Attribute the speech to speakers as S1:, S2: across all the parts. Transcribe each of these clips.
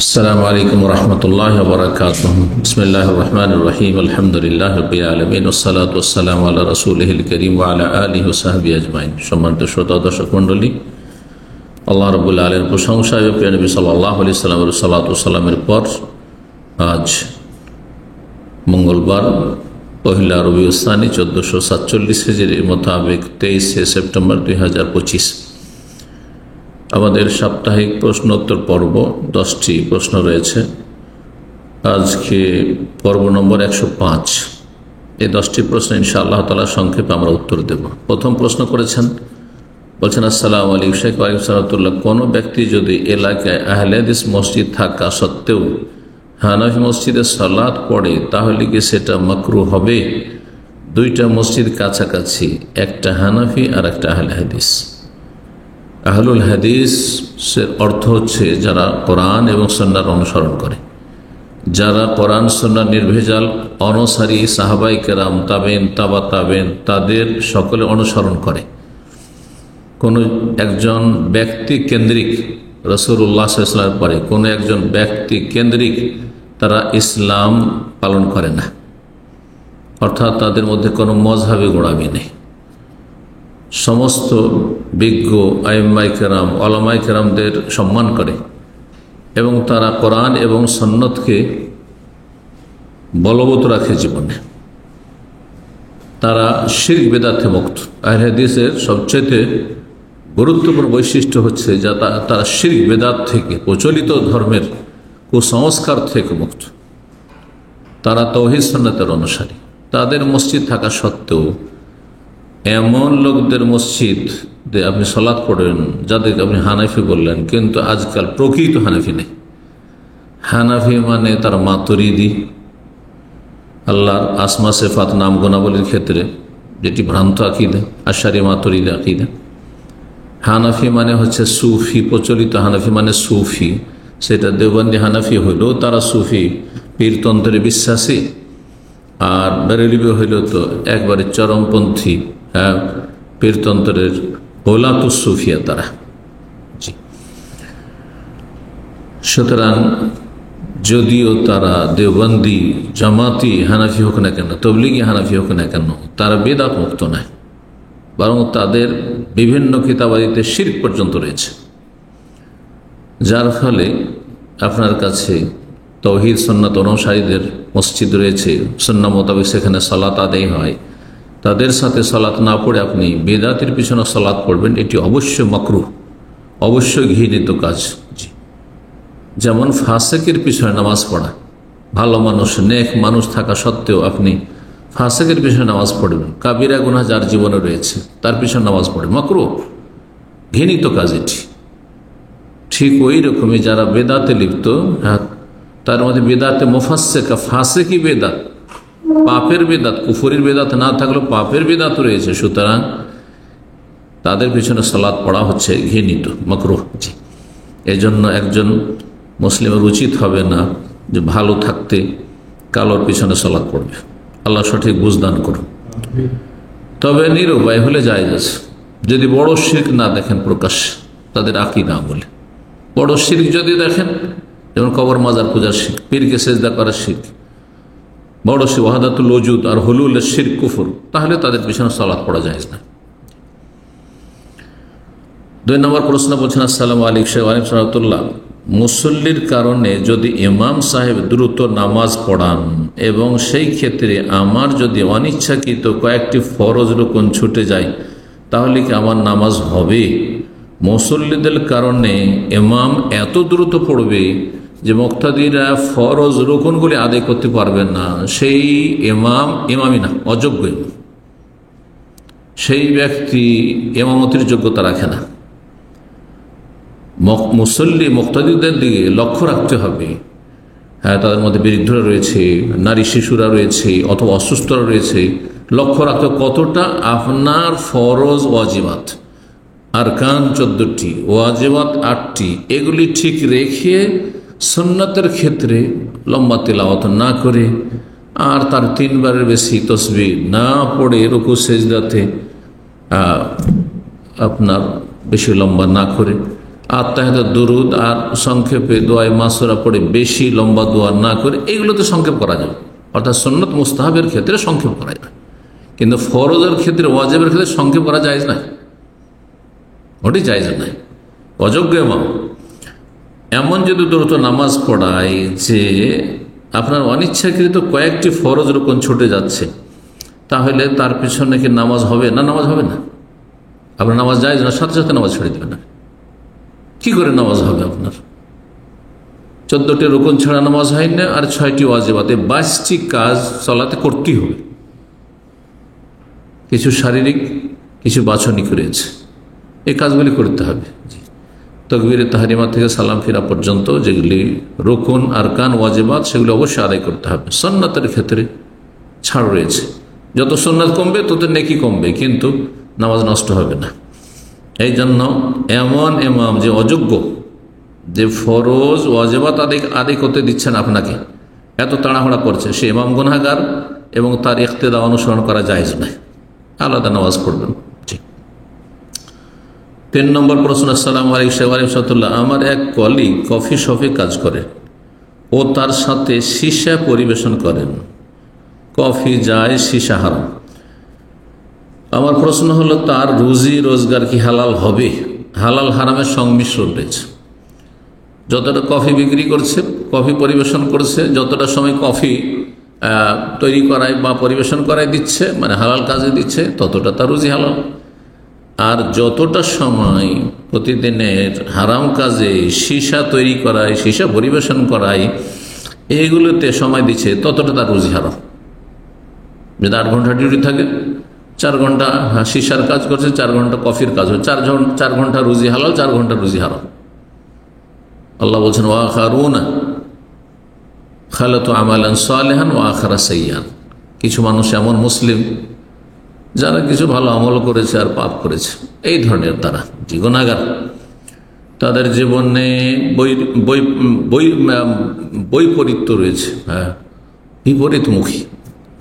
S1: আসসালামু আলাইকুম রহমতুল্লাহ বরকাতুহ বিসমিল্লাহির রহমানির রহিম আলহামদুলিল্লাহি রাব্বিল আলামিন ওয়াসসালাতু ওয়াসসালামু আলা রাসূলিহিল কারীম ওয়া আলা আলিহি ওয়া সাহবিহি আজমাইন। সম্মানিত শ্রোতা দর্শক মণ্ডলী, আল্লাহ রাব্বুল আলামিনের প্রশংসা এবং প্রিয় নবী সাল্লাল্লাহু আলাইহি ওয়াসাল্লামের সালাতু ওয়া সালামের পর আজ মঙ্গলবার পহিলা রবিউল সানি 1447 হিজরির মোতাবেক 23 সেপ্টেম্বর 2025 আমাদের সাপ্তাহিক প্রশ্নোত্তর পর্ব 10টি প্রশ্ন রয়েছে। আজকে পর্ব নম্বর 105। এই 10টি প্রশ্ন ইনশাআল্লাহ তাআলা সংক্ষেপে আমরা উত্তর দেব। প্রথম প্রশ্ন করেছেন, বলছেন আসসালামু আলাইকুম শেখ ওয়ালাইকুম সালাতুল্লাহ, কোনো ব্যক্তি যদি এলাকায় আহলে হাদিস মসজিদ থাকা সত্ত্বেও হানাফি মসজিদে সালাত পড়ে তাহলে কি সেটা মাকরুহ হবে? দুইটা মসজিদ কাছাকাছি, একটা হানাফি আর একটা আহলে হাদিস। আহলুল হাদিসের অর্থ হচ্ছে যারা কোরআন এবং সুন্নাহর অনুসরণ করে, যারা কোরআন সুন্নাহ নির্ভেজাল অনুসারী সাহাবাই কেরাম তাবেন তাবা তাবেন তাদের সকলে অনুসরণ করে। কোনো একজন ব্যক্তি কেন্দ্রিক রাসূলুল্লাহ সাল্লাল্লাহু আলাইহি ওয়াসাল্লামের পরে কোনো একজন ব্যক্তি কেন্দ্রিক তারা ইসলাম পালন করে না, অর্থাৎ তাদের মধ্যে কোনো মজহাবি গোড়ামি নেই। সমস্ত বিজ্ঞ আইম্মায়ে কেরাম উলামায়ে কেরামদের সম্মান করে এবং তারা কোরআন এবং সুন্নাতকে বলবৎ রাখে জীবনে। তারা শিরক বিদআতে মুক্ত। আহলে হাদিসের সবচেয়ে গুরুত্বপূর্ণ বৈশিষ্ট্য হচ্ছে যে তারা শিরক বিদআত থেকে, প্রচলিত ধর্মের কুসংস্কার থেকে মুক্ত। তারা তাওহীদ সুন্নাতের অনুসারী। তাদের মসজিদ থাকা সত্ত্বেও এমন লোকদের মসজিদ আপনি সালাত পড়েন যাদেরকে আপনি হানাফি বললেন, কিন্তু আজকাল প্রকৃত হানাফি নেই। হানাফি মানে তার মাতুরিদি, আল্লাহর আসমা সিফাত নাম গুণাবলীর ক্ষেত্রে যেটি ভ্রান্ত আকীদা, আশারি মাতুরিদি আকীদা। হানাফি মানে হচ্ছে সুফি, প্রচলিত হানাফি মানে সুফি। সেটা দেওবন্দি হানাফি হইলেও তারা সুফি পীরতন্ত্রে বিশ্বাসী, আর বেরেলভি হইল তো একবারে চরমপন্থী পীরতন্ত্রের গোলাতুস সুফিয়া তারা। সুতরাং যদিও তারা দেওবন্দি জামাতি হানাফি হোক না কেন, তবলিগি হানাফি হোক না কেন, তারা বেদাত মুক্ত নয়, বরং তাদের বিভিন্ন কিতাবাদিতে শিরক পর্যন্ত রয়েছে। যার ফলে আপনার কাছে তাওহীদ সুন্নাত অনুসারীদের মসজিদ রয়েছে, সুন্নাহ মোতাবেক সেখানে সালাত আদায় হয়, তাদের সাথে সালাত না পড়ে আপনি বেদাতের পিছনে সালাত পড়বেন, এটি অবশ্যই মাকরুহ, অবশ্যই ঘৃণিত কাজ। যেমন ফাসেকের পিছনে নামাজ পড়া, ভালো মানুষ নেক মানুষ থাকা সত্ত্বেও আপনি ফাসেকের পিছনে নামাজ পড়বেন, কাবিরা গুনাহ যার জীবনে রয়েছে তার পিছনে নামাজ পড়বেন, মাকরুহ, ঘৃণিত কাজ এটি। ঠিক ওই রকমই যারা বেদাতে লিপ্ত, তার মধ্যে বেদাতে মুফাসসিকা, ফাসেকি বেদাত, পাপের বেদাত, কুফরির বেদাত না থাকলেও পাপের বেদাত রয়েছে, সুতরাং তাদের পিছনে সালাত পড়া হচ্ছে ঘৃণিত, মাকরুহ। এজন্য একজন মুসলিমের উচিত হবে না যে ভালো থাকতে কালোর পিছনে সালাত পড়বে। আল্লাহ সঠিক বুঝদান করুন। তবে নিরুপায় হলে জায়েজ আছে, যদি বড় শিরক না দেখেন প্রকাশ্যে, তাদের আকীদা বলে বড় শিরক যদি দেখেন, যেমন কবর মাজার পূজার শিরক, পীরকে সেজদা করার শিরক, বড় শিরক ওয়াহদাতুল ওজুদ আর হুলুলের শিরক কুফর, তাহলে তাদের পিছনে সালাত পড়া যায় না। 2 নম্বর প্রশ্ন বলছেন, আসসালামু আলাইকুম ওয়া রাহমাতুল্লাহ, মুসল্লির কারণে যদি ইমাম সাহেব দ্রুত নামাজ পড়ান এবং সেই ক্ষেত্রে আমার যদি অনিচ্ছাকৃত কয়েকটি ফরজ রুকুন ছুটে যায় তাহলে কি আমার নামাজ হবে? মুসল্লিদের কারণে ইমাম এত দ্রুত পড়বে যে মুক্তাদিরা ফরজ রুকুনগুলি আদায় করতে পারবেন না, সেই ইমামই না, অযোগ্য, সেই ব্যক্তি ইমামতির যোগ্যতা রাখে না। মুসল্লি মুক্তাদিদের দিকে লক্ষ্য রাখতে হবে। হ্যাঁ, তাদের মধ্যে বৃদ্ধরা রয়েছে, নারী শিশুরা রয়েছে, অথবা অসুস্থরা রয়েছে, লক্ষ্য রাখতে কতটা আপনার ফরজ ওয়াজিবাত, আরকান 14টি, ওয়াজিবাত 8টি, এগুলি ঠিক রেখে সুন্নাতের ক্ষেত্রে লম্বা তিলাওয়াত না করে আর তার 3 বারের বেশি তাসবিহ না পড়ে রুকু সেজদাতে আপনার বেশি লম্বা না করে আত্মাহিত দুরুদ আর সংক্ষেপে দোয়ায় মাসুরা পড়ে বেশি লম্বা দোয়া না করে এইগুলোতে সংক্ষেপ করা যাবে, অর্থাৎ সুন্নত মুস্তাহাবের ক্ষেত্রে সংক্ষেপ করা যাবে, কিন্তু ফরজের ক্ষেত্রে ওয়াজিবের ক্ষেত্রে সংক্ষেপ করা যায় না, ওটি জায়েজ নাই। অযোগ্য এমন যদি দ্রুত নামাজ পড়ায় যে আপনার অনিচ্ছাকৃত কয়েকটি ফরজ রকম ছুটে যাচ্ছে, তাহলে তার পিছনে কি নামাজ হবে না? নামাজ হবে না। আপনার নামাজ জায়েজ না, সাথে সাথে নামাজ ছেড়ে দেবেন না। কি করে নামাজ হবে আপনার? 14টি রুকুন ছাড়া নামাজ হয় না, আর 6টি ওয়াজিবাতে 22টি কাজ সালাতে করতেই হবে। কিছু শারীরিক, কিছু বাছনিক রয়েছে, এই কাজগুলি করতে হবে। তাকবীরে তাহরিমা থেকে সালাম ফিরা পর্যন্ত যেগুলি রুকুন আরকান ওয়াজিবাত, সেগুলি অবশ্যই আদায় করতে হবে। সুন্নতের ক্ষেত্রে ছাড় রয়েছে, যত সুন্নাত কমবে তত নেকি কমবে, কিন্তু নামাজ নষ্ট হবে না। এই জন্য এমন ইমাম যে অযোগ্য, যে ফরজ ওয়াজিবাত আদায় করতে দিচ্ছেন আপনাকে, এত তাড়াহুড়া করছে, সে ইমাম গুনাহগার এবং তার ইক্তেদা অনুসরণ করা জায়েজ নয়, আলাদা নামাজ পড়বেন। 3 নম্বর প্রশ্ন। আসসালামু আলাইকুম। আমার এক কলিগ কফি শপে কাজ করে, ও তার সাথে সীসা পরিবেশন করেন, কফি যায়, সীসা হারাম। আমার প্রশ্ন হলো, তার রুজি রোজগার কি হালাল হবে? হালাল হারামের সংমিশ্রণ রয়েছে। যতটা কফি বিক্রি করছে, কফি পরিবেশন করছে, যতটা সময় কফি তৈরি করায় বা পরিবেশন করায় দিচ্ছে, মানে হালাল কাজে দিচ্ছে, ততটা তার রুজি হালাল। আর যতটা সময় প্রতিদিনের হারাম কাজে, সীসা তৈরি করায়, সীসা পরিবেশন করায়, এইগুলোতে সময় দিচ্ছে, ততটা তার রুজি হারাম। যদি 8 ঘন্টা ডিউটি থাকে, 4 ঘন্টা সীসার কাজ করছে, 4 ঘন্টা কফির কাজ হচ্ছে, 4 ঘন্টা রুজি হালাল, 4 ঘন্টা রুজি হারাম। আল্লাহ বলছেন, ওয়া আখারুনা খালাতু আমালান সালিহান ওয়া আখারা সাইয়্যান। কিছু মানুষ এমন মুসলিম যারা কিছু ভালো আমল করেছে আর পাপ করেছে, এই ধরনের তারা গুনাহগার, তাদের জীবনে বৈপরীত্য রয়েছে, হ্যাঁ, বিপরীতমুখী,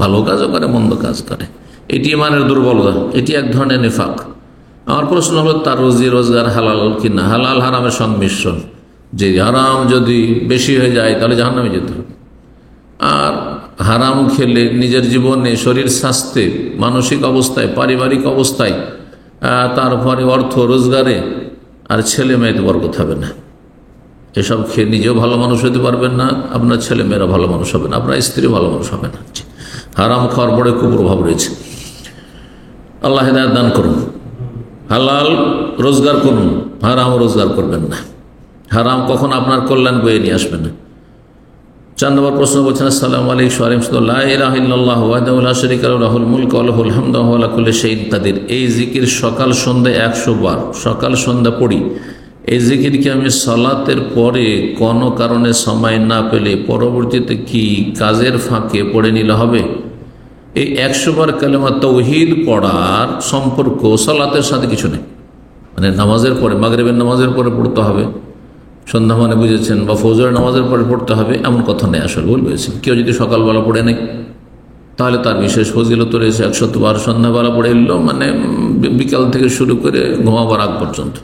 S1: ভালো কাজও করে, মন্দ কাজ করে। এটি ইমানের দুর্বলতা, এটি এক ধরনের নিফাক। আমার প্রশ্ন হলো, তার রুজি রোজগার হালাল কিনা? হালাল হারামের সংমিশ্রণ। যে হারাম যদি বেশি হয়ে যায় তাহলে জাহান্নামে যেতে হবে, আর হারাম খেলে নিজের জীবনে, শরীর স্বাস্থ্যে, মানসিক অবস্থায়, পারিবারিক অবস্থায়, তারপরে অর্থ রোজগারে, আর ছেলে মেয়েতে বরকত হবে না। এসব খেয়ে নিজেও ভালো মানুষ হতে পারবেন না, আপনার ছেলে মেয়েরা ভালো মানুষ হবে না, আপনার স্ত্রী ভালো মানুষ হবে না। হারাম খাওয়ার বড় কুপ্রভাব রয়েছে। আল্লাহ হিদায়াত দান করুন। হালাল রোজগার করুন, হারাম রোজগার করবেন না। হারাম কখন আপনার কল্যাণ বয়ে নিয়ে আসবে না। 4 নম্বর প্রশ্ন বলছেন, আসসালামু আলাইকুম। লা ইলাহা ইল্লাল্লাহু ওয়াহদাহু লা শারীকা লাহু লাহুল মুলকু ওয়া লাহুল হামদু ওয়া হুয়া আলা কুল্লি শাইইন কাদির। এই জিকির সকাল সন্ধ্যা 100 বার সকাল সন্ধ্যা পড়ি। এই জিকির কি আমি সালাতের পরে কোনো কারণে সময় না পেলে পরবর্তীতে কি কাজের ফাঁকে পড়ে নিলে হবে? এই 100 বার কালেমা তাওহীদ পড়ার সম্পর্ক সালাতের সাথে কিছু নেই। মানে নামাজের পরে, মাগরিবের নামাজের পরে পড়তে হবে, সন্ধ্যা মানে বুঝেছেন, বা ফজরের নামাজের পরে পড়তে হবে, এমন কথা নেই। আসলে ভুল বলেছেন। কেউ যদি সকালবেলা পড়ে নেই তাহলে তার বিশেষ ফজিলত রয়েছে। 100 বার সন্ধ্যাবেলা পড়ে এলো, মানে বিকাল থেকে শুরু করে ঘুমাবার আগ পর্যন্ত।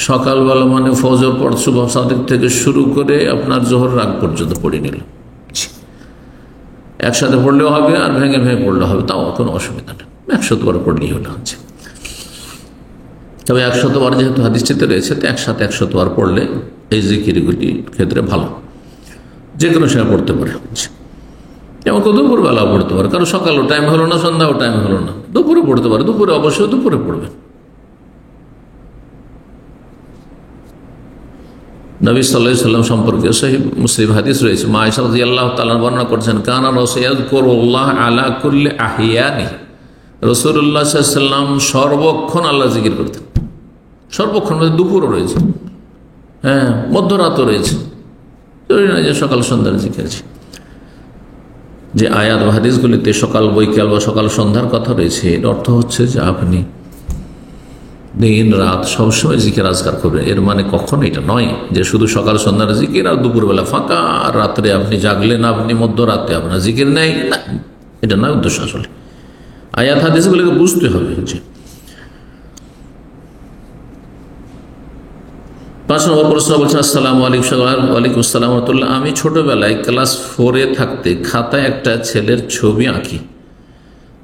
S1: সকালবেলা মানে ফজর পর সুবহ সাদিক থেকে শুরু করে আপনার জোহর রাগ পর্যন্ত পড়ে নিল। একসাথে পড়লেও হবে, আর ভেঙে ভেঙে পড়লে হবে, তাও কোনো অসুবিধা নেই। 100 বার পড়লেই হলো। হচ্ছে তবে 100 বার যেহেতু হাদিসটিতে রয়েছে, তো একসাথে 100 বার পড়লে এই জিকিরগুলির ক্ষেত্রে ভালো, যে কোনো সময় পড়তে পারে। যেমন তো দুপুরবেলা পড়তে পারে, কারণ সকালও টাইম হলো না, সন্ধ্যাও টাইম হলো না, দুপুরে পড়তে পারে। দুপুরে অবশ্যই দুপুরে পড়বে। নবী সাল্লাল্লাহু আলাইহি ওয়াসাল্লাম সম্পর্কে সহিহ মুসলিম হাদিস রয়েছে, মা আয়েশা রাদিয়াল্লাহু তাআলা বর্ণনা করেছেন, কানা রাসূলুল্লাহ আলা কুল্লি আহিয়ানি। রাসূলুল্লাহ সাল্লাল্লাহু আলাইহি ওয়াসাল্লাম সর্বক্ষণ আল্লাহ জিকির করতেন। সর্বক্ষণ, দুপুরও রয়েছে, হ্যাঁ, মধ্যরাতও রয়েছে, জরুরি নয় যে সকাল সন্ধ্যার জিকির আছে। যে আয়াত বা হাদিসগুলিতে সকাল বৈকাল বা সকাল সন্ধ্যার কথা রয়েছে, এর অর্থ হচ্ছে যে আপনি দিন রাত সবসময় জিকির আজকার করবেন। এর মানে কখনো এটা নয় যে শুধু সকাল সন্ধ্যার জিকির আর দুপুরবেলা ফাঁকা, আর রাত্রে আপনি জাগলেন, আপনি মধ্যরাতে আপনার জিকির নেই, না, এটা নয় উদ্দেশ্য। আসলে আয়াত হাদিসগুলিকে বুঝতে হবে। 5 নম্বর প্রশ্ন বলছে, আসসালামু আলাইকুম। ওয়ালাইকুম আসসালাম ওয়া রাহমাতুল্লাহ। আমি ছোটবেলায় ক্লাস 4-এ থাকতে খাতায় একটা ছেলের ছবি আঁকি,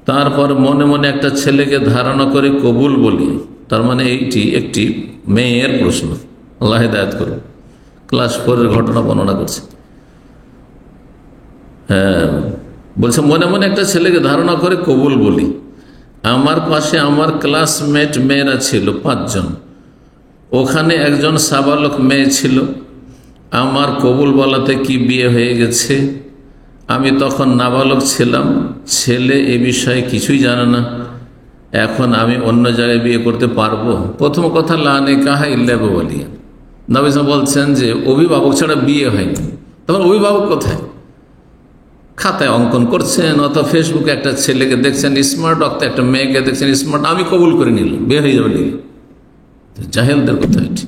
S1: তারপর মনে মনে একটা ছেলেকে ধারণা করে কবুল বলি। তার মানে এইটি একটি মেয়ের প্রশ্ন। আল্লাহ হিদায়াত করুন। ক্লাস 4-এর ঘটনা বর্ণনা করছে। হ্যাঁ, বলছে মনে মনে একটা ছেলেকে ধারণা করে কবুল বলি। আমার পাশে আমার ক্লাসমেট মেয়েরা ছিল 5 জন। ওখানে একজন সাবালক মেয়ে ছিল। আমার কবুল বলাতে কি বিয়ে হয়ে গেছে? আমি তখন নাবালক ছিলাম। ছেলে এ বিষয়ে কিছুই জানে না। এখন আমি অন্য জায়গায় বিয়ে করতে পারবো? প্রথম কথা, লা নিকাহা ইল্লা বিওয়ালি। নবী সাল্লাল্লাহু আলাইহি ওয়াসাল্লাম বলছেন যে অভিভাবক ছাড়া বিয়ে হয়নি। তখন অভিভাবক কোথায়? খাতায় অঙ্কন করছেন অথবা ফেসবুকে একটা ছেলেকে দেখছেন স্মার্ট, অথবা একটা মেয়েকে দেখছেন স্মার্ট, আমি কবুল করে নিলাম, বিয়ে হয়ে যাবে। জাহেলদের কথা এটি।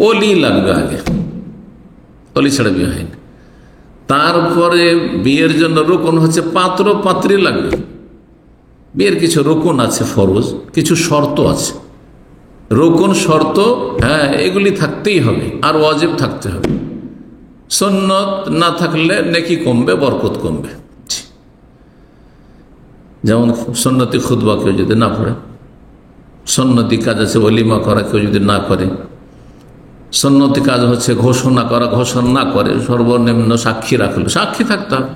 S1: ওলি লাগবে আগে, ওলি ছাড়া বিয়ে হয়নি। তারপরে বিয়ের জন্য রুকন হচ্ছে পাত্র পাত্রী লাগবে। বিয়ের কিছু রুকন আছে ফরজ, কিছু শর্ত আছে। রুকন শর্ত, হ্যাঁ, এগুলি থাকতেই হবে, আর ওয়াজিব থাকতে হবে। সুন্নত না থাকলে নেকি কমবে, বরকত কমবে। যেমন সুন্নতি খুতবা কেউ যদি না পড়ে, সুন্নতি কাজ আছে ওলিমা করা কেউ যদি না করে, সুন্নতি কাজ হচ্ছে ঘোষণা করা, ঘোষণা না করে সর্বনিম্ন সাক্ষী রাখলো, সাক্ষী থাকতে হবে,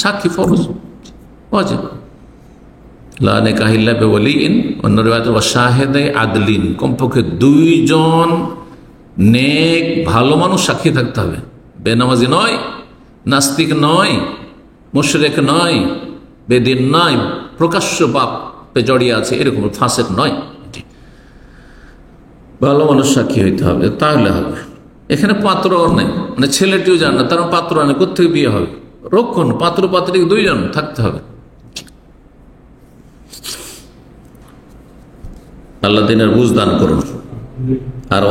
S1: সাক্ষী ফরজ ওয়াজিব। লা নিকাহা ইল্লা বিওয়ালিইন, অন্য রিওয়ায়াতে ওয়া শাহিদাই আদলিন, কমপক্ষে 2 জন নেক ভালো মানুষ সাক্ষী থাকতে হবে। বেনামাজি নয়, নাস্তিক নয়, মুশরিক নয়, বেদিন নয়, প্রকাশ্য পাপে জড়িয়ে আছে এরকম ফাসিক নয়, ভালো মানুষ সাক্ষী হইতে হবে, তাহলে হবে। এখানে পাত্র নেই, মানে ছেলেটিও জানে না, তার পাত্র নেই, কোথেকে বিয়ে হবে? রক্ষণ, পাত্র পাত্রী 2 জন থাকতে হবে। আল্লাহ দিনের বুঝ দান করুন, আর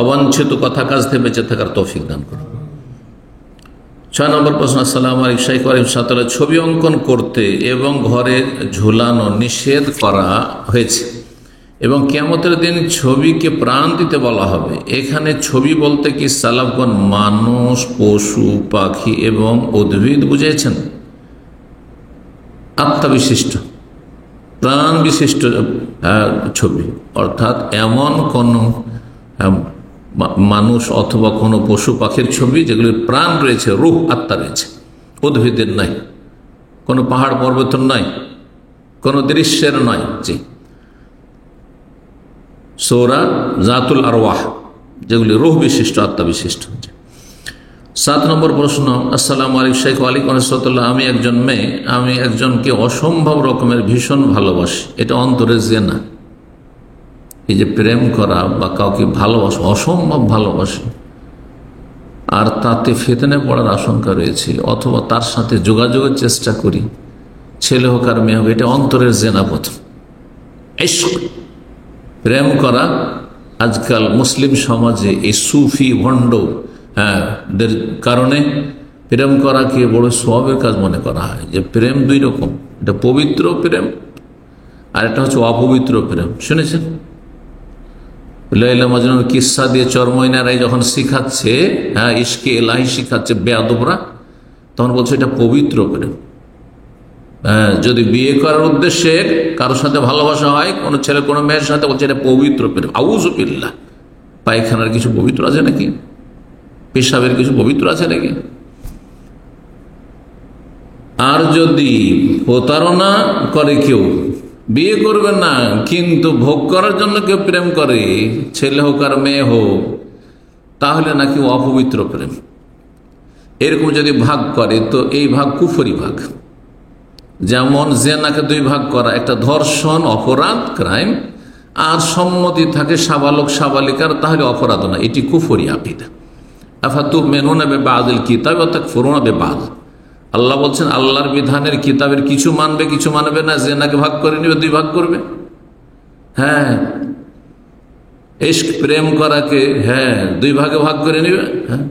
S1: অবাঞ্ছিত কথা কাজ থেকে বেঁচে থাকার তৌফিক দান করুন। 6 নম্বর প্রশ্ন, আসসালামু আলাইকুম শাইখ ওয়া রাহমাতুল্লাহ। ছবি অঙ্কন করতে এবং ঘরে ঝুলানো নিষেধ করা হয়েছে এবং কিয়ামতের দিন ছবিকে প্রাণ দিতে বলা হবে। এখানে ছবি বলতে কি সালাফগণ মানুষ, পশু, পাখি এবং উদ্ভিদ বুঝেছেন? আত্মাবিশিষ্ট, প্রাণ বিশিষ্ট ছবি, অর্থাৎ এমন কোন মানুষ অথবা কোনো পশু পাখির ছবি যেগুলির প্রাণ রয়েছে, রূহ, আত্মা রয়েছে। উদ্ভিদের নাই, কোনো পাহাড় পর্বতের নয়, কোনো দৃশ্যের নয়। জি, সূরা জাতুল আরওয়াহ, যেগুলি রূহ বিশিষ্ট, আত্মা বিশিষ্ট। 7 নম্বর প্রশ্ন, আসসালামু আলাইকুম শাইখ ওয়ালাইকুম আসসালাম। আমি একজন মেয়ে, আমি একজনকে অসম্ভব রকমের ভীষণ ভালোবাসি। এটা অন্তরের জেনা। এই যে প্রেম করা বা কাউকে ভালোবাসা, অসম্ভব ভালোবাসে, আর তাতে ফিতনায় পড়ার আশঙ্কা রয়েছে, অথবা তার সাথে যোগাযোগের চেষ্টা করি, ছেলে হোক আর মেয়ে হোক, এটা অন্তরের জেনা। প্রথম ইশক, প্রেম করা। আজকাল মুসলিম সমাজে এই সুফি ভণ্ড দের কারণে প্রেম করাকে বড় সওয়াবের কাজ মনে করা হয়। যে প্রেম 2 রকম, এটা পবিত্র প্রেম আর এটা হচ্ছে অপবিত্র প্রেম। শুনেছেন লাইলা মাজনুর কিসসা দিয়ে চরময়নারাই যখন শিখাচ্ছে, ইশকে এলাহি শিখাচ্ছে বেয়াদবরা, তখন বলছে এটা পবিত্র প্রেম। যদি বিয়ে করার উদ্দেশ্যে কারোর সাথে ভালোবাসা হয়, কোনো ছেলে কোনো মেয়ের সাথে, বলছে এটা পবিত্র প্রেম। আউযু বিল্লাহ। পায়খানার কিছু পবিত্র আছে নাকি? পেশাবের কিছু পবিত্র আছে নাকি? আর যদি প্রতারণা করে কেউ, বিয়ে করবে না কিন্তু ভোগ করার জন্য কেউ প্রেম করে, ছেলে হোক আর মেয়ে হোক, তাহলে নাকি অপবিত্র প্রেম। এরকম যদি ভাগ করে তো এই ভাগ কুফরি ভাগ। যেমন জেনাকে 2 ভাগ করা, একটা ধর্ষণ অপরাধ, ক্রাইম, আর সম্মতি থাকে সাবালক সাবালিকার, তাহলে অপরাধ না, এটি কুফরি আকীদা। আফাতুমিনুনা বিবাযিল কিতাব ওয়া তাকফুরুনা বিবায। আল্লাহ বলছেন আল্লাহর বিধানের কিতাবের কিছু মানবে, কিছু মানবে না। জেনাকে ভাগ করে নেবে, 2 ভাগ করবে। হ্যাঁ, ইশক প্রেম করাকে 2 ভাগে ভাগ করে নেবে। হ্যাঁ,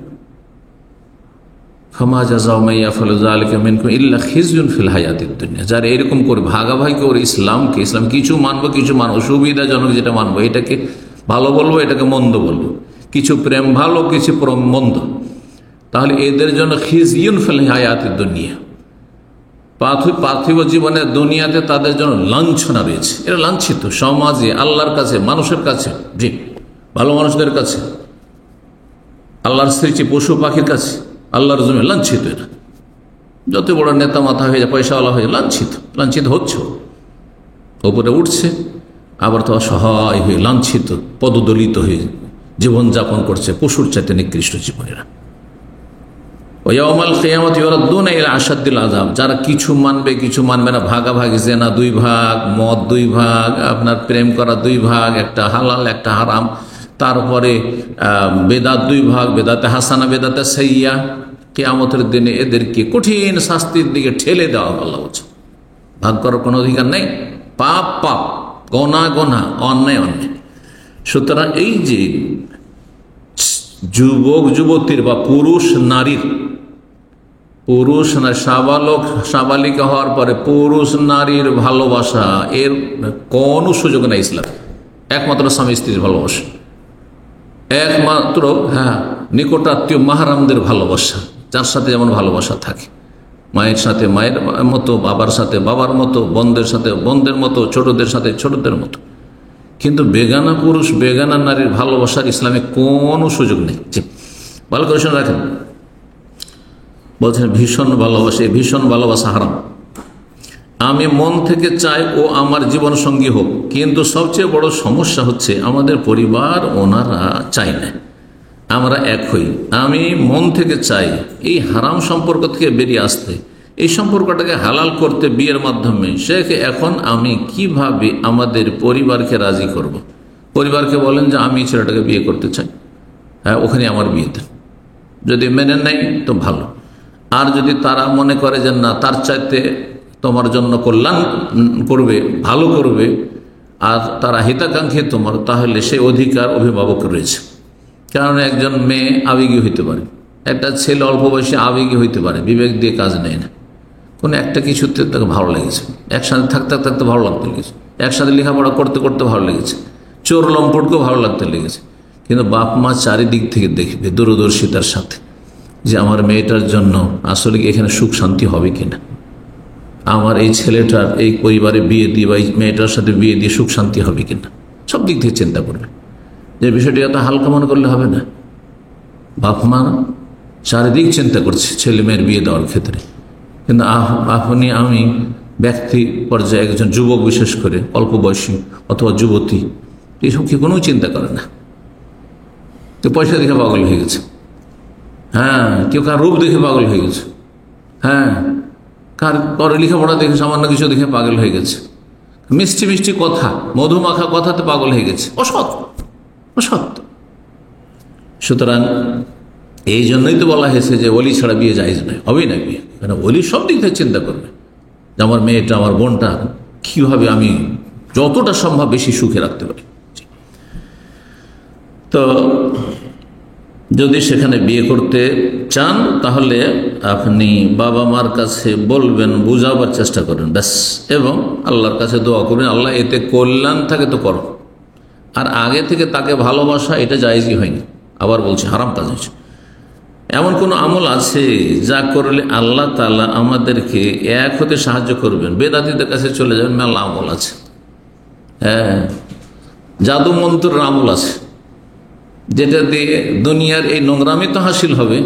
S1: ফামা জাযাউ মান ইয়াফআলু যালিকা মিনকুম ইল্লা খিজয়ুন ফিল হায়াতিদ দুনিয়া। যারা এরকম করে ভাগাভাগি করে ইসলাম কিছু মানবো, কিছু মানবো, সুবিধাজনক যেটা মানবো, এটাকে ভালো বলবো, এটাকে মন্দ বলবো, কিছু প্রেম ভালো, কিছু প্রেম মন্দ। তাহলে এদের জন্য খিজিয়ুন ফিল হায়াতিদ দুনিয়া, পার্থিব জীবনের দুনিয়াতে তাদের জন্য লাঞ্ছনা রয়েছে। এরা লাঞ্ছিত সমাজে, আল্লাহর কাছে, মানুষের কাছে, জি ভালো মানুষদের কাছে, আল্লাহর সৃষ্টি পশু পাখির কাছে, আল্লাহর জন্য লাঞ্ছিত। এরা যত বড় নেতা মাথা হয়ে যায়, পয়সাওয়ালা হয়ে লাঞ্ছিত হচ্ছে, ওপরে উঠছে, আবার তো অসহায় হয়ে লাঞ্ছিত পদদলিত হয়ে জীবনযাপন করছে পশুর চাইতে নিকৃষ্ট জীবনেরা। যারা কিছু মানবে কিছু মানবে না, ভাগাভাগি, জেনা 2 ভাগ, মদ 2 ভাগ, আপনার প্রেম করা 2 ভাগ, একটা হালাল একটা হারাম, তারপরে বেদাত 2 ভাগ, বেদাতে হাসানা বেদাতে সাইয়া, কিয়ামতের দিনে এদেরকে কঠিন শাস্তির দিকে ঠেলে দেওয়া হবে। আল্লাহ বলছে ভাগ করার কোনো অধিকার নেই, পাপ পাপ, গোনা গোনা, অন্যায় অন্যায়। সুতরাং এই যে যুবক যুবতীর বা পুরুষ নারীর, পুরুষ না সাবালিকা হওয়ার পরে পুরুষ নারীর ভালোবাসা, এর কোনো সুযোগ নেই ইসলাম। একমাত্র স্বামী স্ত্রীর ভালোবাসা, একমাত্র নিকটাত্মীয় মাহারামদের ভালোবাসা, যার সাথে যেমন ভালোবাসা থাকে, মায়ের সাথে মায়ের মতো, বাবার সাথে বাবার মতো, বোনদের সাথে বোনদের মতো, ছোটদের সাথে ছোটদের মতো। কিন্তু বেগানা পুরুষ বেগানা নারীর ভালোবাসার ইসলামে কোনো সুযোগ নেই। ভালো করে শুনে রাখেন, বলছেন ভীষণ ভালোবাসে, ভীষণ ভালোবাসা হারাম। আমি মন থেকে চাই ও আমার জীবন সঙ্গী হোক, কিন্তু সবচেয়ে বড় সমস্যা হচ্ছে আমাদের পরিবার ওনারা চাই না, আমরা এক হই। আমি মন থেকে চাই এই হারাম সম্পর্ক থেকে বেরিয়ে আসতে, এই সম্পর্কটাকে হালাল করতে বিয়ের মাধ্যমে। এখন আমি কিভাবে আমাদের পরিবারকে রাজি করব? পরিবারকে বলেন যে আমি ছেলেটাকে বিয়ে করতে চাই, ওখানে আমার বিয়ে দেন। যদি মেনে নেয় তো ভালো, আর যদি তারা মনে করে যে না, তার চাইতে তোমার জন্য কল্যাণ করবে, ভালো করবে, আর তারা হিতাকাঙ্ক্ষী তোমার, তাহলে সেই অধিকার অভিভাবক রয়েছে। কারণ একজন মেয়ে আবেগী হইতে পারে, একটা ছেলে অল্প বয়সে আবেগী হইতে পারে, বিবেক দিয়ে কাজ নেয় না। কোনো একটা কিছুতে তাকে ভালো লেগেছে, একসাথে থাকতে থাকতে ভালো লাগতে লেগেছে, একসাথে লেখাপড়া করতে করতে ভালো লেগেছে, চোর লম্পটকেও ভালো লাগতে লেগেছে। কিন্তু বাপ মা চারিদিক থেকে দেখবে দূরদর্শিতার সাথে যে আমার মেয়েটার জন্য আসলে এখানে সুখ শান্তি হবে কিনা, আমার এই ছেলেটার এই পরিবারে বিয়ে দিয়ে বা এই মেয়েটার সাথে বিয়ে দিয়ে সুখ শান্তি হবে কিনা, সব দিক থেকে চিন্তা করবে। যে বিষয়টি এত হালকা মনে করলে হবে না। বাপ মা চারিদিক চিন্তা করছে ছেলে মেয়ের বিয়ে দেওয়ার ক্ষেত্রে, কিন্তু আপনি আমি ব্যক্তি পর্যায়ে একজন যুবক, বিশেষ করে অল্প বয়সী অথবা যুবতী, এইসব কি কোনো চিন্তা করে না। তো পয়সা দেখে পাগল হয়ে গেছে, কেউ কার রূপ দেখে পাগল হয়ে গেছে, কার লেখাপড়া দেখে, সামান্য কিছু দেখে পাগল হয়ে গেছে, মিষ্টি মিষ্টি কথা, মধুমাখা কথাতে পাগল হয়ে গেছে, অসৎ। সুতরাং এই জন্যই তো বলা হয়েছে যে ওলি ছাড়া বিয়ে জায়েজ নয়, হবেই না বিয়ে। কারণ ওলি সব দিক থেকে চিন্তা করবে যে আমার মেয়েটা, আমার বোনটা কীভাবে আমি যতটা সম্ভব বেশি সুখে রাখতে পারি। তো যদি সেখানে বিয়ে করতে চান তাহলে আপনি বাবা মার কাছে বলবেন, বুঝাবার চেষ্টা করেন ব্যাস, এবং আল্লাহর কাছে দোয়া করবেন আল্লাহ এতে কল্যাণ থাকে তো করো। আর আগে থেকে তাকে ভালোবাসা এটা জায়েজই হয়নি, আবার বলছি হারাম কাজ হয়েছে। এমন কোন আমল আছে যা করলে আল্লাহ তাআলা আমাদেরকে এক হতে সাহায্য করবেন? বেদাতীদের কাছে চলে যাবেন, মেলা আমল আছে। জাদু মন্ত্রের আমল আছে, যেটা দিয়ে দুনিয়ার এই নোংরামি তো হাসিল হবে,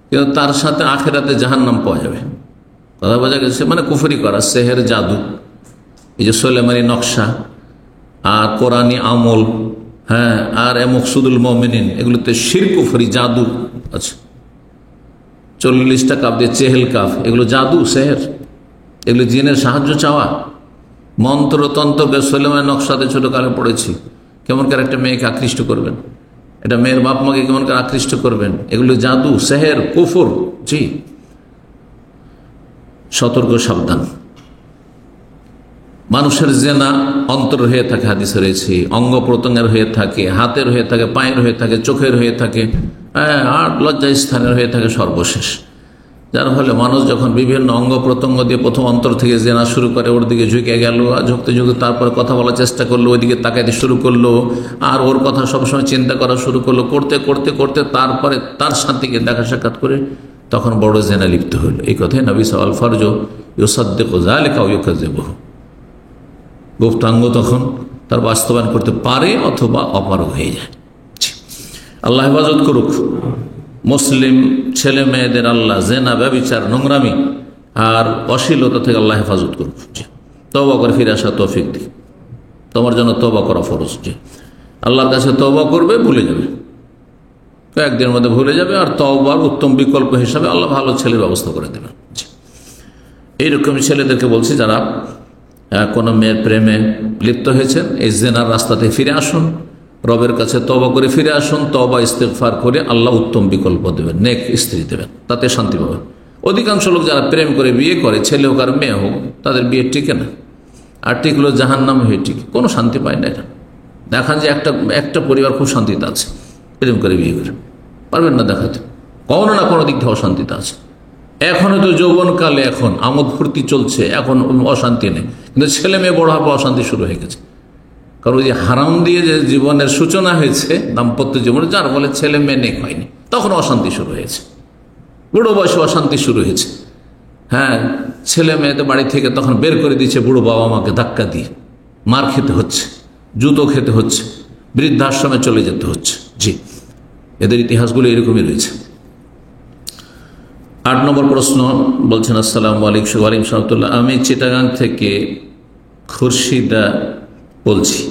S1: কিন্তু তার সাথে আখেরাতে জাহান্নাম পাওয়া যাবে। কথা বোঝা গেছে? মানে কুফরি করা, সেহের, জাদু, এই যে সোলেমানি নকশা আর কোরআনী আমল, আর মকসুদুল মুমিনিন, এগুলোতে শিরক, কুফরি, জাদু আছে। 40টা কাপ দিয়ে চেহেল কাপ, এগুলো জাদু, সেহের, এগুলো জিনের সাহায্য চাওয়া। মন্ত্রতন্ত্রকে সোলেমানি নকশাতে ছোটকালে পড়েছি, কেমন করে একটা মেয়েকে আকৃষ্ট করবেন, এটা মেয়ের বাপ মাকে কেমন করে আকৃষ্ট করবেন, এগুলো জাদু, সেহের, কুফর। জি, সতর্ক, সাবধান। মানুষের জেনা অন্তর হয়ে থাকে, হাদিসে রয়েছে, অঙ্গ প্রত্যঙ্গের হয়ে থাকে, হাতের হয়ে থাকে, পায়ের হয়ে থাকে, চোখের হয়ে থাকে, আর লজ্জা স্থানের হয়ে থাকে। সর্বশেষ যার ফলে মানুষ যখন বিভিন্ন অঙ্গ প্রত্যঙ্গ দিয়ে প্রথম অন্তর থেকে জেনা শুরু করে, ওর দিকে ঝুঁকে গেল, ঝুঁকতে ঝুঁকতে তারপরে কথা বলার চেষ্টা করলো, ওইদিকে তাকাইতে শুরু করলো, আর ওর কথা সবসময় চিন্তা করা শুরু করলো, করতে করতে করতে তারপরে তার সাথীকে দেখা সাক্ষাৎ করে তখন বড় জেনা লিপ্ত হইল। এই কথাই নবী সাল ফরজ ইউসাদ্দিকু যালিকা ওয়া ইউকাযযিবুহু, গুপ্তাঙ্গ তখন তার বাস্তবায়ন করতে পারে অথবা অপারগ হয়ে যায়। আল্লাহ হেফাজত করুক। মুসলিম ছেলে মেয়েদের আল্লাহ জেনা, ব্যভিচার, নোংরামি আর অশ্লীলতা থেকে আল্লাহ হেফাজত করুক। তওবা করে ফিরে আসা তৌফিক দিক। তোমার জন্য তওবা করা ফরজ। আল্লাহর কাছে তওবা করবে, ভুলে যাবে, কয়েকদিনের মধ্যে ভুলে যাবে, আর তওবার উত্তম বিকল্প হিসাবে আল্লাহ ভালো ছেলের ব্যবস্থা করে দেবেন। এইরকম ছেলেদেরকে বলছি যারা কোনো মেয়ের প্রেমে লিপ্ত হয়েছেন, এই জেনার রাস্তা থেকে ফিরে আসুন, রবের কাছে তওবা করে ফিরে আসুন, তওবা ইস্তেগফার করে আল্লাহ উত্তম বিকল্প দেবেন, নেক স্ত্রী দেবেন, তাতে শান্তি পাবেন। অধিকাংশ লোক যারা প্রেম করে বিয়ে করে, ছেলে হোক আর মেয়ে হোক, তাদের বিয়ে টিকে না, আর টিকলো জাহান্নামে হয়ে টিকে, কোনো শান্তি পায় না। এটা দেখান যে একটা পরিবার খুব শান্তিতে আছে, প্রেম করে বিয়ে করে, পারবেন না দেখাতে, কোনো না কোনো দিক থেকে অশান্তিতে আছে। এখনো তো যৌবনকালে, এখন আমোদ ফুর্তি চলছে, এখন অশান্তি নেই, কিন্তু ছেলে মেয়ে বড় হওয়ার অশান্তি শুরু হয়ে গেছে। কারণ ওই যে হারাম দিয়ে যে জীবনের সূচনা হয়েছে দাম্পত্য জীবনে, যার ফলে ছেলে মেয়ে নেক হয়নি, তখন অশান্তি শুরু হয়েছে, বুড়ো বয়সে অশান্তি শুরু হয়েছে। হ্যাঁ, ছেলে মেয়েদের বাড়ি থেকে তখন বের করে দিচ্ছে বুড়ো বাবা মাকে ধাক্কা দিয়ে, মার খেতে হচ্ছে, জুতো খেতে হচ্ছে, বৃদ্ধাশ্রমে চলে যেতে হচ্ছে। জি, এদের ইতিহাসগুলো এরকমই রয়েছে। 8 নম্বর প্রশ্ন বলছেন, আসসালামু আলাইকুম। ওয়ালাইকুম সালাম। আমি চিটাগাং থেকে খুরশিদা বলছি।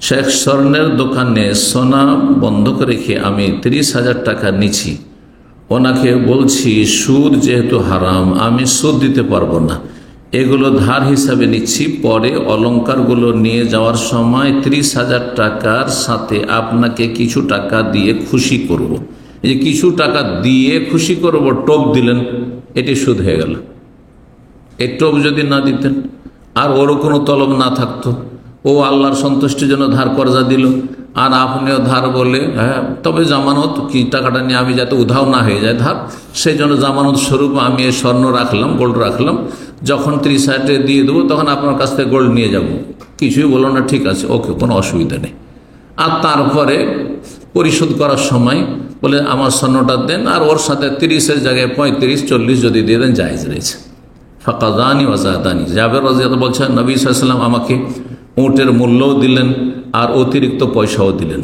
S1: শেখ স্বর্ণের দোকানে সোনা বন্ধক রেখে আমি 30,000 টাকা নিচ্ছি। ওনাকে বলছি সুদ যেহেতু হারাম, আমি সুদ দিতে পারবো না, এগুলো ধার হিসাবে নিচ্ছি, পরে অলংকারগুলো নিয়ে যাওয়ার সময় 30,000 টাকার সাথে আপনাকে কিছু টাকা দিয়ে খুশি করব। এই যে কিছু টাকা দিয়ে খুশি করব, টোপ দিলেন, এটি সুদ হয়ে গেল। এই টোপ যদি না দিতেন, আর ওরও কোনো তলব না থাকতো, ও আল্লাহর সন্তুষ্টির জন্য ধার কর্জা দিল, আর আপনিও ধার বলে, হ্যাঁ তবে জামানত কি, টাকাটা নিয়ে আমি যাতে উধাও না হয়ে যায় ধার, সেই জন্য জামানত স্বরূপ আমি এই স্বর্ণ রাখলাম, গোল্ড রাখলাম, যখন 30,000 দিয়ে দেবো তখন আপনার কাছ থেকে গোল্ড নিয়ে যাব। কিছুই বলো না, ঠিক আছে, ওকে, কোনো অসুবিধা নেই। আর তারপরে পরিশোধ করার সময় বলে আমার স্বর্ণটা দেন, আর ওর সাথে 30-এর জায়গায় 35-40 যদি দিয়ে দেন, জায়েজ রয়েছে। ফাকাদানি ওয়াজাদানি। জাবের রাদিয়াল্লাহু বলছেন, নবী সাল্লাল্লাহু আলাইহি ওয়াসাল্লাম আমাকে উটের মূল্যও দিলেন আর অতিরিক্ত পয়সাও দিলেন।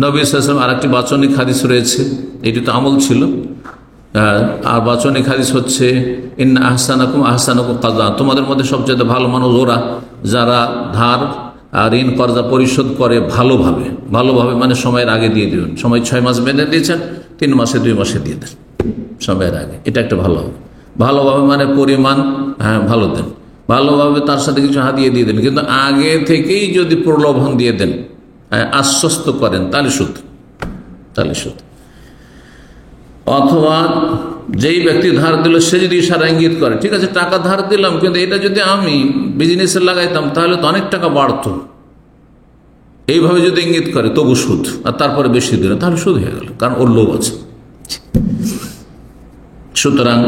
S1: নবী সাল্লাল্লাহু আলাইহি ওয়াসাল্লাম আরেকটি বাচনিক হাদিস রয়েছে, এটি তো আমল ছিল, আর বাচনিক হাদিস হচ্ছে, ইন্না আহসানাকুম আহসানুকুম কাযা, তোমাদের মধ্যে সবচেয়ে ভালো মানুষ ওরা যারা ধার আর ঋণ কর্জা পরিশোধ করে ভালোভাবে। ভালোভাবে মানে সময়ের আগে দিয়ে দেবেন, সময় 6 মাস বেঁধে দিয়েছেন, 3 মাসে 2 মাসে দিয়ে দেন, সময়ের আগে, এটা একটা ভালো হবে। ভালোভাবে মানে পরিমাণ, হ্যাঁ ভালো দেন, ভালোভাবে তার সাথে কিছু হাতিয়ে দিয়ে দেন, কিন্তু আগে থেকেই যদি প্রলোভন দিয়ে দেন, আশ্বস্ত করেন, তাহলে সুদ। অথবা যেই ব্যক্তি ধার দিল সে যদি ইশারা ইঙ্গিত করে, ঠিক আছে টাকা ধার দিলাম, কিন্তু এটা যদি আমি বিজনেসে লাগাইতাম তাহলে তো অনেক টাকা বাড়তো, এইভাবে যদি ইঙ্গিত করে তবু সুদ, আর তারপরে বেশি দিল তাহলে সুদ হয়ে গেল, কারণ ওর লোভ আছে। সুতরাং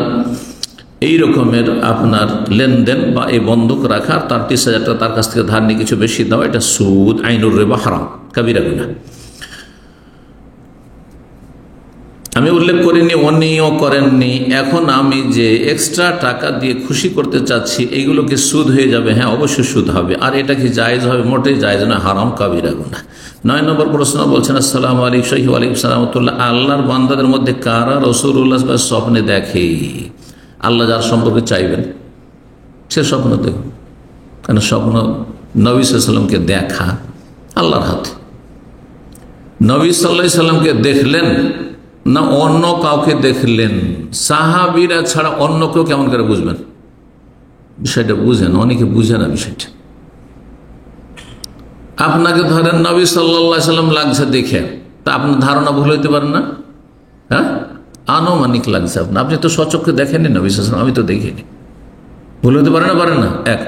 S1: এই রকমের আপনার লেনদেন বা এই বন্ধক রাখা, তার 30,000 টাকা তার কাছ থেকে ধার নিয়ে কিছু বেশি দেওয়া, এটা সুদ, আইনুর রিবা, হারাম, কাবিরা গুনাহ। আমি উল্লেখ করিনি, উনিও করেননি। এখন আমি যে এক্সট্রা টাকা দিয়ে খুশি করতে চাচ্ছি, এইগুলো কি সুদ হয়ে যাবে? হ্যাঁ, অবশ্যই সুদ হবে। আর এটা কি জায়েজ হবে? মোটেই জায়েজ না, হারাম, কাবিরা গুনাহ। 9 নম্বর প্রশ্ন বলছেন, আসসালামু আলাইকুম। ওয়ালাইকুম সালাম। আল্লাহর বান্দাদের মধ্যে কারা রাসূলুল্লাহ স্বপ্নে দেখে? আল্লাহ যার সম্পর্কে চাইবেন সে স্বপ্ন দেখুন, কারণ স্বপ্ন নবী সাল্লাল্লাহু আলাইহি ওয়াসাল্লামকে দেখা আল্লাহর হাতে। নবী সাল্লাল্লাহু আলাইহি ওয়াসাল্লামকে দেখলেন না অন্য কাউকে দেখলেন? সাহাবীরা ছাড়া অন্য কেউ কেমন করে বুঝবেন? বিষয়টা বুঝেন, অনেকে বুঝে না বিষয়টা। আপনাকে ধরেন নবী সাল্লাল্লাহু আলাইহি ওয়াসাল্লাম লাগছে দেখে, তা আপনার ধারণা ভুল হইতে পারেন না? হ্যাঁ, আনুমানিক লাগছে আপনার, আপনি তো সচক্ষে দেখেননি নবী সাল্লাল্লাহু আলাইহি ওয়াসাল্লাম, আমি তো দেখিনি, ভুল হতে পারে না? পারেন না। 1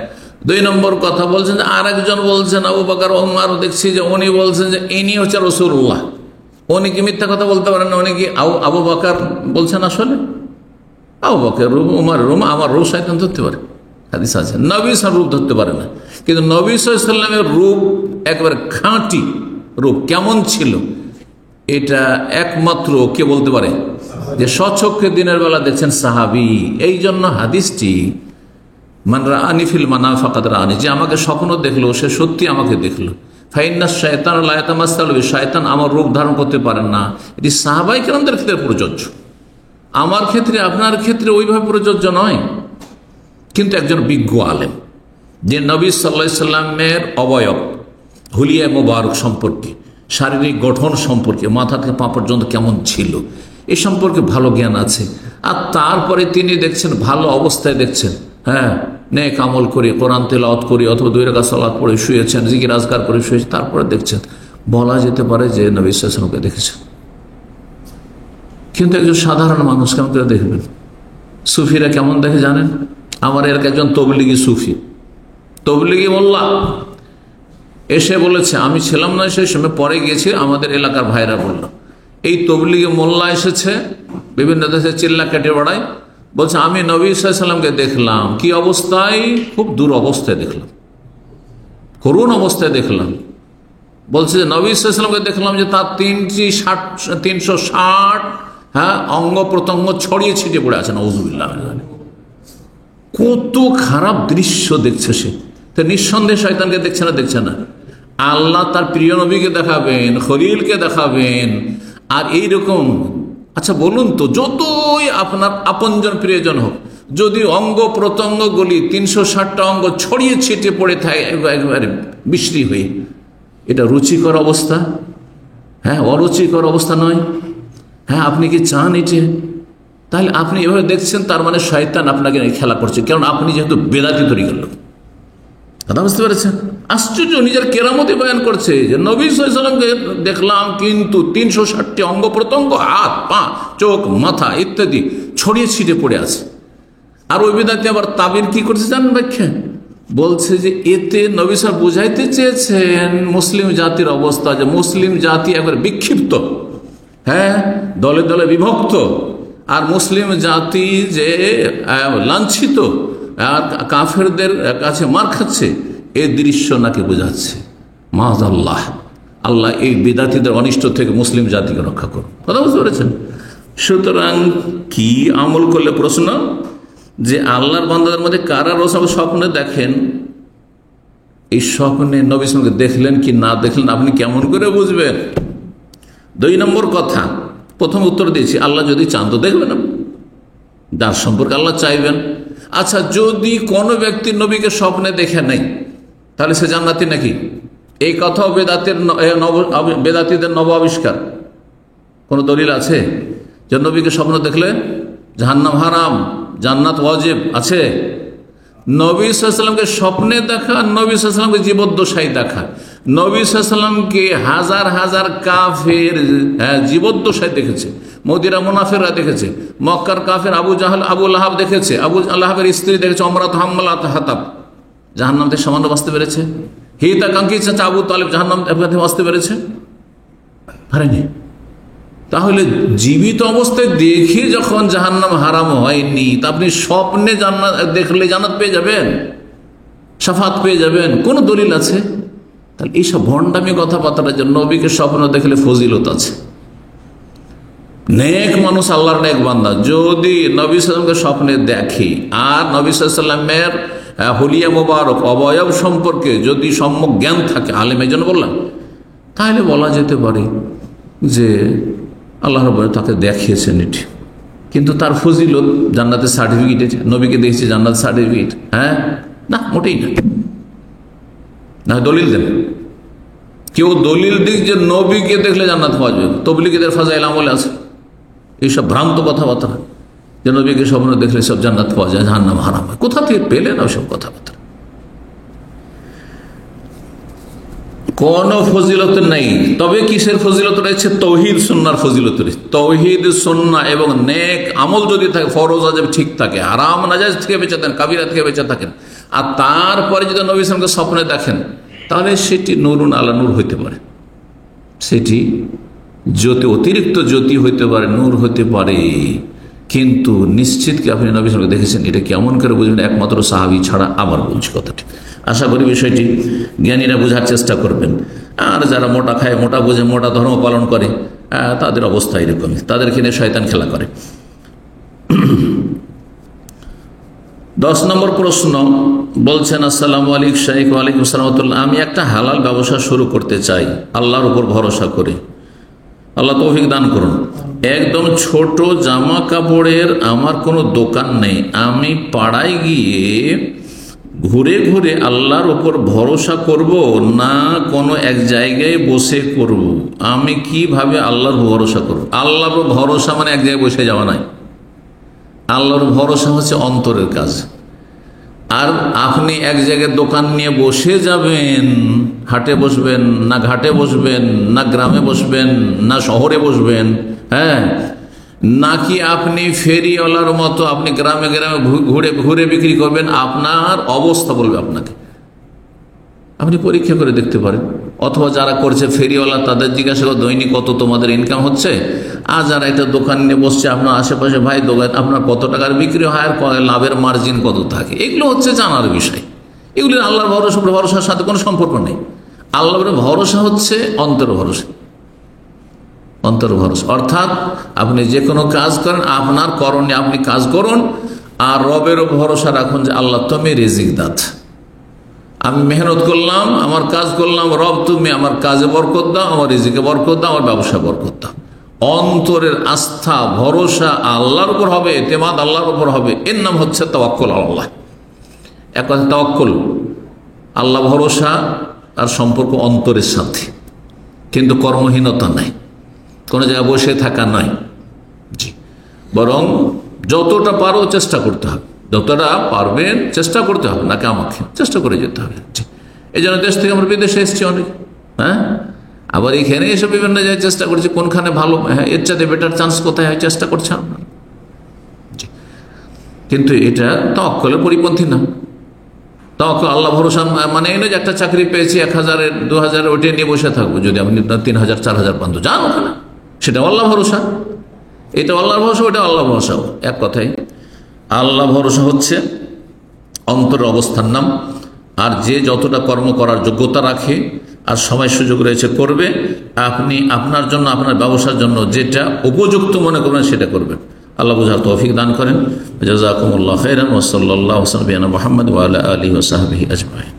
S1: 2 নম্বর কথা বলছেন যে আরেকজন বলছেন আবু বকর ওমর, দেখছি যে উনি বলছেন যে ইনি হচ্ছে রাসূলুল্লাহ। উনি কি মিথ্যা কথা বলতে পারেন না? উনি কি আবু বকর বলছেন আসলে? আবু বকর রূপ, উমর রূপ, আমার রূপ শয়তান ধরতে পারে, হাদিস আছে। নবী সাল্লাল্লাহু রূপ ধরতে পারে না, কিন্তু নবী সাল্লাল্লাহু আলাইহি ওয়াসাল্লামের রূপ একবার খাঁটি রূপ কেমন ছিল এটা একমাত্র কে বলতে পারে, যে স্বচক্ষে দিনের বেলা দেখছেন সাহাবী। এই জন্য হাদিসটি মান রাআনি ফিল মানাম ফাকাদ রাআনি, যে আমাকে স্বপ্ন দেখলো সে সত্যি আমাকে দেখলো। ফাইন্না শায়তান লা ইয়াতামাসসালু বি, শয়তান আমার রূপ ধারণ করতে পারেন না। এটি সাহাবায়ে কেরামদের ক্ষেত্রে প্রযোজ্য, আমার ক্ষেত্রে আপনার ক্ষেত্রে ওইভাবে প্রযোজ্য নয়। কিন্তু একজন বিজ্ঞ আলেম যে নবী সাল্লাল্লাহু আলাইহি সাল্লামের অবয়ব, হুলিয়া মোবারক সম্পর্কে, শারীরিক গঠন সম্পর্কে, মাথা থেকে পা পর্যন্ত কেমন ছিল এ সম্পর্কে ভালো জ্ঞান আছে, আর তারপরে তিনি দেখছেন ভালো অবস্থায় দেখছেন, হ্যাঁ নেক আমল করে, কোরআন তেলাওয়াত করে, অথবা 2 রাকাত সালাত পড়ে শুয়েছেন, জিকির আজকার করে শুয়েছেন, তারপরে দেখছেন, বলা যেতে পারে যে নবী সাল্লাল্লাহু আলাইহি ওয়াসাল্লামকে দেখেছেন। কিন্তু একজন সাধারণ মানুষ কেমন করে দেখবেন? সুফিরা কেমন দেখে জানেন? আমার এর একজন তবলিগি সুফি, তবলিগি মোল্লা এসে বলেছে, আমি ছিলাম না সেই সময়, পরে গিয়েছি, আমাদের এলাকার ভাইরা বলল, এই তবলিগি মোল্লা এসেছে বিভিন্ন দেশে চিল্লা কেটে বেড়ায়, বলছে আমি নবী সাল্লাল্লাহু আলাইহি ওয়াসাল্লামকে দেখলাম। কি অবস্থায়? খুব দূর অবস্থায় দেখলাম, করুণ অবস্থায় দেখলাম। বলছে যে নবী সাল্লাল্লাহু আলাইহি ওয়াসাল্লামকে দেখলাম যে তার 360 হ্যাঁ অঙ্গ প্রত্যঙ্গ ছড়িয়ে ছিটিয়ে পড়ে আছে। নাউযুবিল্লাহ। কত খারাপ দৃশ্য দেখছে সে। তো নিঃসন্দেহে শয়তানকে দেখছে না? দেখছে না। আল্লাহ তার প্রিয় নবীকে দেখাবেন, খলিলকে দেখাবেন, আর এইরকম। আচ্ছা বলুন তো, যতই আপনার আপনজন প্রিয়জন হোক, যদি অঙ্গ প্রত্যঙ্গগুলি 360টা অঙ্গ ছড়িয়ে ছিটিয়ে পড়ে থাকে একবারে বিশ্রী হয়ে, এটা রুচিকর অবস্থা? হ্যাঁ, অরুচিকর অবস্থা নয়। হ্যাঁ, আপনি কি চান এটি? তাহলে আপনি এভাবে দেখছেন, তার মানে শয়তান আপনাকে খেলা করছে, কারণ আপনি যেহেতু বেদাতি তরিকার লোক। কথা বুঝতে পেরেছেন? আশ্চর্য, নিজের কেরামতি বয়ান করছে যে নবী সাল্লাল্লাহু আলাইহি ওয়াসাল্লামকে দেখলাম, কিন্তু 360টি অঙ্গ প্রত্যঙ্গ, হাত পা চোখ মাথা ইত্যাদি ছড়িয়ে ছিটে পড়ে আছে। আর ওই বেদাতি আবার তাবির কি করছে জানেন ব্যাখ্যা? বলছে যে এতে নবী সাল্লাল্লাহু আলাইহি ওয়াসাল্লাম বুঝাইতে চেয়েছেন মুসলিম জাতির অবস্থা, যে মুসলিম জাতি একবার বিক্ষিপ্ত, হ্যাঁ দলে দলে বিভক্ত, আর মুসলিম জাতি যে লাঞ্ছিত আর কাফেরদের কাছে মার খাচ্ছে, এই দৃশ্য নাকি বোঝাচ্ছে। মাআযাল্লাহ, আল্লাহ এই বিদাতীদের অনিষ্ট থেকে মুসলিম জাতিকে রক্ষা করুন। কথা বুঝতে পেরেছেন? সুতরাং কি আমল করলে, প্রশ্ন যে আল্লাহর বান্দাদের মধ্যে কারা রসব স্বপ্নে দেখেন, এই স্বপ্নে নবী সাল্লাল্লাহু আলাইহি ওয়াসাল্লামকে দেখলেন কি না দেখলেন আপনি কেমন করে বুঝবেন? 2 নম্বর কথা, প্রথম উত্তর দিয়েছি, আল্লাহ যদি চান তো দেখবেন, যার সম্পর্কে আল্লাহ চাইবেন। আচ্ছা, যদি কোনো ব্যক্তি নবীকে স্বপ্নে দেখে নেই, তাহলে সে জান্নাতি নাকি? এই কথাও বেদাতীদের নব আবিষ্কার। কোনো দলিল আছে যে নবীকে স্বপ্ন দেখলে জাহান্নাম হারাম, জান্নাত ওয়াজিব? আছে? নবী সাল্লাল্লাহু আলাইহি ওয়াসাল্লামকে স্বপ্নে দেখা, নবী সাল্লাল্লাহু আলাইহি ওয়াসাল্লামকে জীবদ্দশায় দেখা। নবী সাল্লাল্লাহু আলাইহি ওয়াসাল্লামকে হাজার হাজার কাফের জীবদ্দশায় দেখেছে, মদিনা মুনাফিররা দেখেছে, মক্কার কাফের আবু জাহল আবু লাহাব দেখেছে, আবু লাহাবের স্ত্রী দেখেছে, উমরাত হাম্মালাত হাতাব, জাহান্নাম থেকে সামান্য বাঁচতে পেরেছে। হিতাকাঙ্ক্ষী চাচা আবু তালেব জাহান্নাম থেকে বাঁচতে পেরেছে? পারেনি। তাহলে জীবিত অবস্থায় দেখে যখন জাহান্নাম হারাম হয়নি, তা আপনি স্বপ্নে জান্নাত দেখলে জান্নাত পেয়ে যাবেন, শাফাত পেয়ে যাবেন, কোন দলিল আছে? তাহলে এইসব ভণ্ডামি কথাবার্তার জন্য নবীকে স্বপ্ন দেখলে ফজিলত আছে। নেক মানুষ, আল্লাহর নেক বান্দা যদি নবী সাল্লাল্লাহু আলাইহি ওয়াসাল্লামকে স্বপ্নে দেখে, আর নবী সাল্লাল্লাহু আলাইহি ওয়াসাল্লামের হুলিয়া মোবারক অবয়ব সম্পর্কে যদি সম্যক জ্ঞান থাকে, আলেম এই জন্য বললাম, তাহলে বলা যেতে পারে যে আল্লাহ রাব্বুল আলামিন তাকে দেখিয়েছেন এটি, কিন্তু তার ফজিলত জান্নাতের সার্টিফিকেট, নবীকে দেখেছে জান্নাতের সার্টিফিকেট, হ্যাঁ না, মোটেই না। না দলিল দেন, কেউ দলিল দিক যে নবীকে দেখলে জান্নাত পাওয়া যাবে। তবলিগীদের ফাজাইল আমলে আছে এইসব ভ্রান্ত কথাবার্তা, যে নবীকে স্বপ্ন দেখলে সব জান্নাত পাওয়া যায়, জাহান্নাম হারাম হয়। কোথা থেকে পেলেন ওইসব কথাবার্তা? কোন ফজিলত নেই। তবে কিসের ফজিলত রয়েছে? তৌহিদ সুন্নাহর ফজিলত রয়েছে। তৌহিদ সুন্নাহ এবং নেক আমল যদি থাকে, ফরজ ওয়াজিব ঠিক থাকে, হারাম নাজায়েজ থেকে বেঁচে থাকেন, কাবিরা থেকে বেঁচে থাকেন, আর তারপরে যদি নবী সাল্লাল্লাহু আলাইহি ওয়াসাল্লামকে স্বপ্নে দেখেন, তাহলে সেটি নূরুন আলা নূর হইতে পারে, সেটি জ্যোতি, অতিরিক্ত জ্যোতি হইতে পারে, নূর হতে পারে। কিন্তু নিশ্চিত কি আপনি নবী সাল্লাল্লাহু আলাইহি ওয়াসাল্লামকে দেখেছেন, এটা কেমন করে বুঝবেন? একমাত্র সাহাবী ছাড়া আবার বলছি কথাটি। আশা করি বিষয়টি জ্ঞানীরা বোঝার চেষ্টা করবেন। আর যারা মোটা খায়, মোটা বোঝে, মোটা ধর্ম পালন করে, তাদের অবস্থা এরকমই, তাদেরকে নিয়ে শয়তান খেলা করে। 10 নম্বর প্রশ্ন বলছেন, আসসালামু আলাইকুম শাইখ। ওয়ালাইকুম আসসালাম। আমি একটা হালাল ব্যবসা শুরু করতে চাই, আল্লাহর উপর ভরসা করে, আল্লাহ তৌফিক দান করুন। একদম ছোট জামা কাপড়ের আমার কোনো দোকান নেই, আমি পাড়ায় গিয়ে ঘুরে ঘুরে আল্লাহর উপর ভরসা করব না কোনো এক জায়গায় বসে করব? আমি কিভাবে আল্লাহর ভরসা করব? আল্লাহর ভরসা মানে এক জায়গায় বসে যাওয়া নাই। আল্লাহর ভরসা হচ্ছে অন্তরের কাজ। আর আপনি এক জায়গায় দোকান নিয়ে বসে যাবেন, হাটে বসবেন না ঘাটে বসবেন না গ্রামে বসবেন না শহরে বসবেন, হ্যাঁ, নাকি আপনি ফেরিওয়ালার মতো আপনি গ্রামে গ্রামে ঘুরে ঘুরে বিক্রি করবেন? আপনার অবস্থা বলবে আপনাকে। আপনি পরীক্ষা করে দেখতে পারেন। অথবা যারা করছে ফেরিওয়ালা, তাদের জিজ্ঞাসা করে দৈনিক কত তোমাদের ইনকাম হচ্ছে। আর যারা একটা দোকান নিয়ে বসছে আপনার আশেপাশে, ভাই দোকান আপনার কত টাকার বিক্রি হয় আর লাভের মার্জিন কত থাকে, এগুলো হচ্ছে জানার বিষয়। এগুলি আল্লাহর ভরসার সাথে কোনো সম্পর্ক নেই। আল্লাহর ভরসা হচ্ছে অন্তর ভরসা। অন্তর ভরসা অর্থাৎ আপনি যে কোনো কাজ করেন, আপনার করণে আপনি কাজ করুন, আর রবেরও ভরসা রাখুন যে আল্লাহ তুমি রিজিক দাত। আমি মেহনত করলাম, আমার কাজ করলাম, রব তুমি আমার কাজে বরকত দাও, আমার রিজিকে বরকত দাও, আমার ব্যবসা বরকত দাও। অন্তরের আস্থা ভরসা আল্লাহর উপর হবে, এতেমাদ আল্লাহর উপর হবে। এর নাম হচ্ছে তাওয়াক্কুল আল্লাহ। এক কথা তাওয়াক্কুল, আল্লাহ ভরসা আর সম্পর্ক অন্তরের সাথে, কিন্তু কর্মহীনতা নাই, কোনো জায়গায় বসে থাকা নাই। জি, বরং যতটা পারো চেষ্টা করতে হবে, যতটা পারবেন চেষ্টা করতে হবে, নাকি আমাকে চেষ্টা করে যেতে হবে। এই জন্য দেশ থেকে আমরা বিদেশে এসেছি অনেক, হ্যাঁ, আবার এখানে এসে বিভিন্ন জায়গায় চেষ্টা করছি কোনখানে ভালো, হ্যাঁ, এর চাইতে বেটার চান্স কোথায় হয় চেষ্টা করছে আপনার। কিন্তু এটা তাওয়াক্কুলের পরিপন্থী না। তাওয়াক্কুল আল্লাহ ভরসা মানে এই নয় যে একটা চাকরি পেয়েছি 1000 2000 ওইটা নিয়ে বসে থাকবো। যদি আপনি 3000 4000 পান তো যান ওখানে, সেটা আল্লাহ ভরসা। এটা আল্লাহর ভরসা, ওটা আল্লাহ ভরসাও এক কথাই। আল্লাহ ভরসা হচ্ছে অন্তরের অবস্থার নাম। আর যে যতটা কর্ম করার যোগ্যতা রাখে আর সময় সুযোগ রয়েছে করবে। আপনি আপনার জন্য, আপনার ব্যবসার জন্য যেটা উপযুক্ত মনে করবেন সেটা করবেন। আল্লাহ বুঝার তৌফিক দান করেন। জাযাকুমুল্লাহু খাইরান ওয়া সাল্লাল্লাহু আলা মুহাম্মাদ ওয়া আলা আলিহি ওয়া সাহবিহি আজমাইন।